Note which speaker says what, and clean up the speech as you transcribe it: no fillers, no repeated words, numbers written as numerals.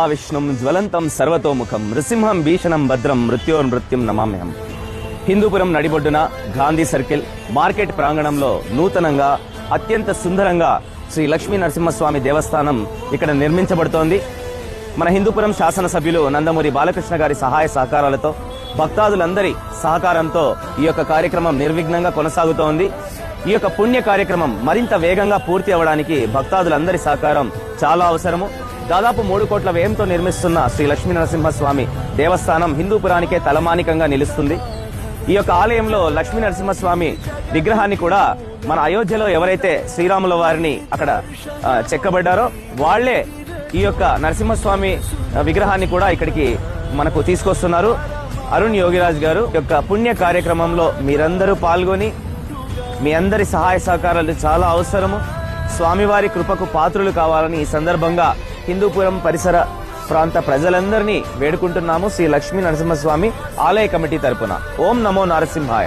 Speaker 1: విష్ణుం జ్వలంతం సర్వతోముఖం నృసింహం భీషణం భద్రం మృత్యోర్మృత్యుం నమామ్యహం. హిందూపురం నడిబొడ్డున గాంధీ సర్కిల్ మార్కెట్ ప్రాంగణంలో నూతనంగా అత్యంత సుందరంగా శ్రీ లక్ష్మీ నరసింహస్వామి దేవస్థానం ఇక్కడ నిర్మించబడుతోంది. మన హిందూపురం శాసనసభ్యులు నందమూరి బాలకృష్ణ గారి సహాయ సహకారాలతో భక్తాదులందరి సహకారంతో ఈ యొక్క కార్యక్రమం నిర్విఘ్నంగా కొనసాగుతోంది. ఈ యొక్క పుణ్య కార్యక్రమం మరింత వేగంగా పూర్తి అవ్వడానికి భక్తాదులందరి సహకారం చాలా అవసరము. దాదాపు 3 కోట్ల వ్యయంతో నిర్మిస్తున్న శ్రీ లక్ష్మీ నరసింహస్వామి దేవస్థానం హిందూపురానికే తలమానికంగా నిలుస్తుంది. ఈ యొక్క ఆలయంలో లక్ష్మీ నరసింహస్వామి విగ్రహాన్ని కూడా మన అయోధ్యలో ఎవరైతే శ్రీరాముల వారిని అక్కడ చెక్కబడ్డారో వాళ్లే ఈ యొక్క నరసింహస్వామి విగ్రహాన్ని కూడా ఇక్కడికి మనకు తీసుకొస్తున్నారు. అరుణ్ యోగిరాజ్ గారు యొక్క పుణ్య కార్యక్రమంలో మీరందరూ పాల్గొని మీ అందరి సహాయ సహకారాలు చాలా అవసరము. స్వామివారి కృపకు పాత్రులు కావాలని ఈ సందర్భంగా హిందూపురం పరిసర ప్రాంత ప్రజలందరినీ వేడుకుంటున్నాము శ్రీ లక్ష్మీ నరసింహస్వామి ఆలయ కమిటీ తరపున. ఓం నమో నరసింహాయ.